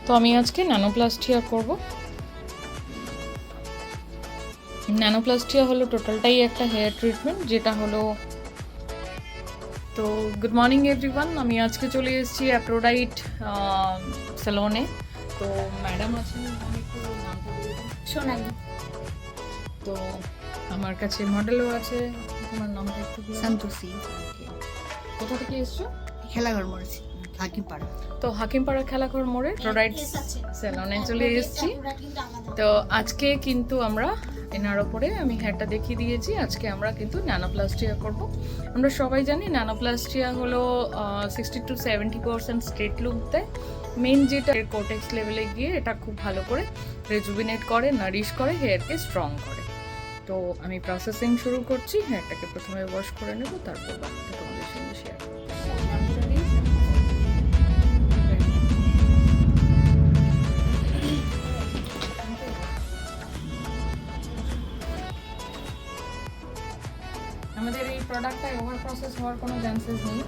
তো আমি আজকে ন্যানোপ্লাস্টিয়া করব। ন্যানোপ্লাস্টিয়া হলো টোটালটাই একটা হেয়ার ট্রিটমেন্ট, যেটা হলো তো গুড মর্নিং এভরিওয়ান। আমি আজকে চলে এসেছি অ্যাপ্রোডাইট স্যালনে। তো ম্যাডাম আছেন, আমি একটু নামটা বলে দিই। সোনালি। তো আমার কাছে মডেলও আছে। তোমার নামটা একটু বলো। সন্তোষী। কোথা থেকে এসছো? খেলাঘর মরেছি, হাকিমপাড়া। তো হাকিমপাড়া খেলাঘর মোড়ে প্রোডাইট স্যালনে চলে এসেছি। তো আজকে কিন্তু আমরা এনার ওপরে আমি হেয়ারটা দেখিয়ে দিয়েছি। আজকে আমরা কিন্তু ন্যানোপ্লাস্টিয়া করব। আমরা সবাই জানি ন্যানোপ্লাস্টিয়া হলো 60 to 70% স্ট্রেট লুক দেয়। মেন যেটা কোটেক্স লেভেলে গিয়ে এটা খুব ভালো করে রেজুভিনেট করে, নারিশ করে, হেয়ারকে স্ট্রং করে। তো আমি প্রসেসিং শুরু করছি। হেয়ারটাকে প্রথমে ওয়াশ করে নেব, তারপর বাকিটা তোমাদের সঙ্গে শেয়ার করব। আমাদের এই প্রোডাক্টটায় ওভার প্রসেস হওয়ার কোনো চান্সেস নেই।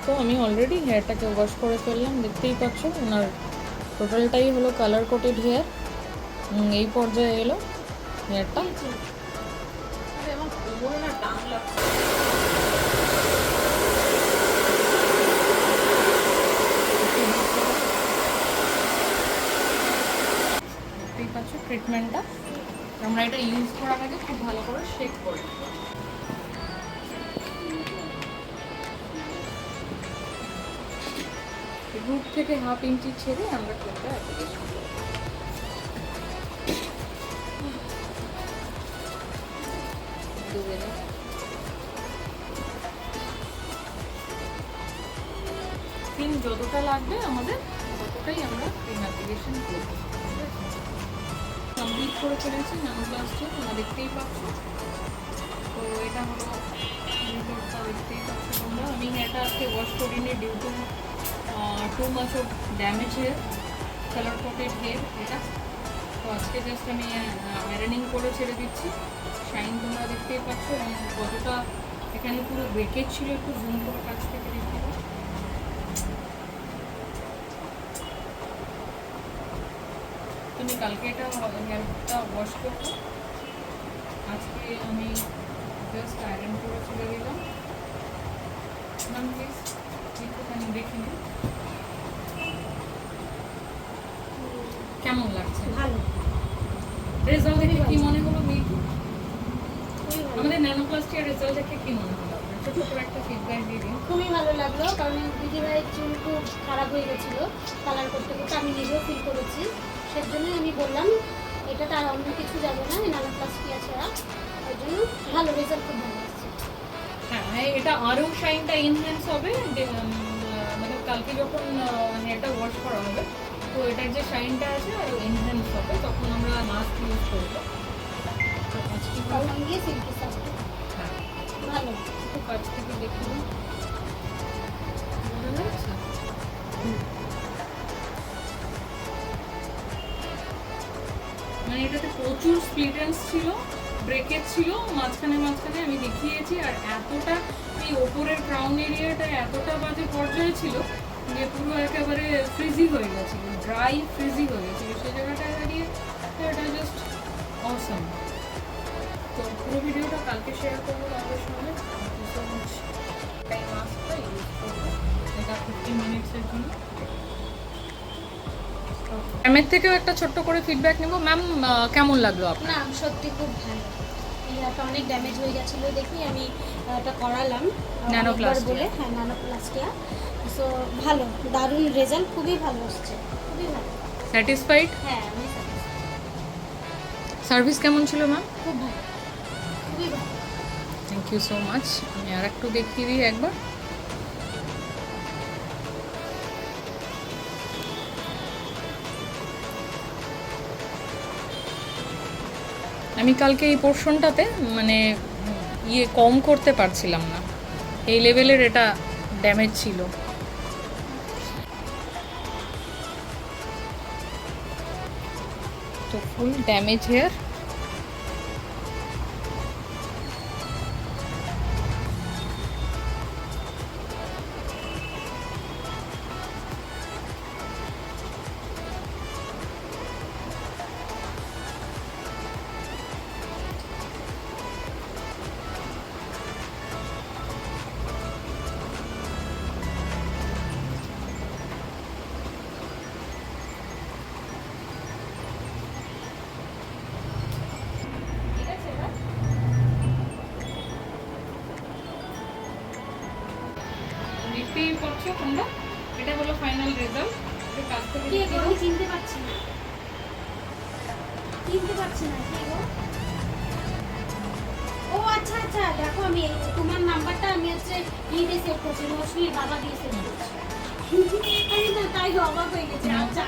তো আমি অলরেডি হেয়ারটাকে ওয়াশ করে ফেললাম, দেখতেই পাচ্ছ। ওনার টোটালটাই হলো কালার কোটেড হেয়ার। এই পর্যায়ে এলো হেয়ারটা। দেখতেই পাচ্ছ ট্রিটমেন্টটা। আমরা এটা ইউজ করার আগে খুব ভালো করে শেক করে নেব। রুট থেকে হাফ ইঞ্চি ছেড়ে আমরা ক্রিমটা অ্যাপ্লিকেশন করব। ক্রিম যতটা লাগবে আমাদের ততটাই আমরা ক্রিম অ্যাপ্লিকেশন করব। কমপ্লিট করে ফেলেছি ন্যানোপ্লাস্টিয়া, তোমরা দেখতেই পাচ্ছ। তো এটা হলো রিপোর্টটা, দেখতেই পাচ্ছ তোমরা। আমি এটা আজকে ওয়াশ করিনি due to too much of damage hair, colour coated hair এটা। তো আজকে জাস্ট আমি আয়রনিং করে ছেড়ে দিচ্ছি। শাইন তোমরা দেখতেই পাচ্ছ, এবং কতটা এখানে পুরো ব্রেকেজ ছিল, একটু জুম করে কাছ থেকে দেখতে পাচ্ছ। তুমি কালকে এটা হেয়ারটা ওয়াশ করবো, আজকে আমি জাস্ট আয়রন করে ছেড়ে দিলাম। ম্যাম প্লিজ একটুখানি দেখে নিন কেমন লাগছে। ভালো। রেজাল্ট দেখে কি মনে হলো মেয়েকে? আমাদের ন্যানোপ্লাস্টিয়ার রেজাল্ট দেখে কি মনে হলো? ছোট করে একটা ফিডব্যাক দিয়ে দিন। খুবই ভালো লাগলো, কারণ দিদিভাইয়ের চুল খুব খারাপ হয়ে গেছিল কালার করতে করতে, আমি নিজেও ফিল করেছি। সেজন্যই আমি বললাম এটা তার অন্য কিছু যাবে না, ন্যানোপ্লাস্টিয়া ছাড়া। ওই জন্য ভালো রেজাল্ট, খুব ভালো আসছে। হ্যাঁ, এটা আরও শাইনটা এনহ্যান্স হবে। মানে কালকে যখন হেয়ারটা ওয়াশ করা হবে, তো এটার যে শাইনটা আছে আরও এনহ্যান্স হবে। তখন আমরা মাস্ক ইউজ করবো। আজকে কারণ গিয়ে সিল্কি সাথে হ্যাঁ, ভালো। একটু কাছ থেকে দেখে দিন, বোঝা যাচ্ছে? মানে এটাতে প্রচুর স্প্লিটেন্স ছিল, ব্রেকেজ ছিল মাঝখানে মাঝখানে, আমি দেখিয়েছি। আর এতটা এই ওপরের ক্রাউন এরিয়াটা এতটা বাজে পর্যায়ে ছিল যে পুরো একেবারে ফ্রিজি হয়ে গেছিলো, ড্রাই ফ্রিজি হয়ে গেছিলো। সেই জায়গাটায় দাঁড়িয়ে এটা জাস্ট অসম। তো পুরো ভিডিওটা কালকে শেয়ার করবো তোমাদের সঙ্গে। মাস্কটা ইউজ করবো এটা 15 মিনিটসের জন্য। ম্যামের থেকেও একটা ছোট্ট করে ফিডব্যাক নেব। ম্যাম, কেমন লাগলো আপনার? না, সত্যি খুব ভালো। এটা অনেক ড্যামেজ হয়ে গেছিলো দেখি আমি এটা করালাম ন্যানোপ্লাস্টিয়া বলে। হ্যাঁ, ন্যানোপ্লাস্টিয়া। সো ভালো, দারুণ রেজাল্ট, খুবই ভালো আসছে, খুবই ভালো। স্যাটিসফাইড? হ্যাঁ, আমি সার্ভিস কেমন ছিল ম্যাম? খুব ভালো, খুবই ভালো। Thank you so much. আমি আর একটু দেখিয়ে দিই একবার। আমি কালকে এই পোর্শনটাতে মানে কম করতে পারছিলাম না, এই লেভেলের এটা ড্যামেজ ছিল। তো ফুল ড্যামেজ হেয়ার। দেখতেই পাচ্ছ তোমরা, এটা হলো ফাইনাল রেজাল্ট। এর কাছ থেকে কে দেখে গো? নাও। আমি চিনতে পারছি না, চিনতে পারছি না কে গো? ও আচ্ছা আচ্ছা, দেখো আমি তোমার নাম্বারটা আমি হচ্ছে দিয়ে সেভ করছি, রশ্মির বাবা দিয়ে সেভ করছি। আমি তো তাই অবাক হয়ে গেছি। আচ্ছা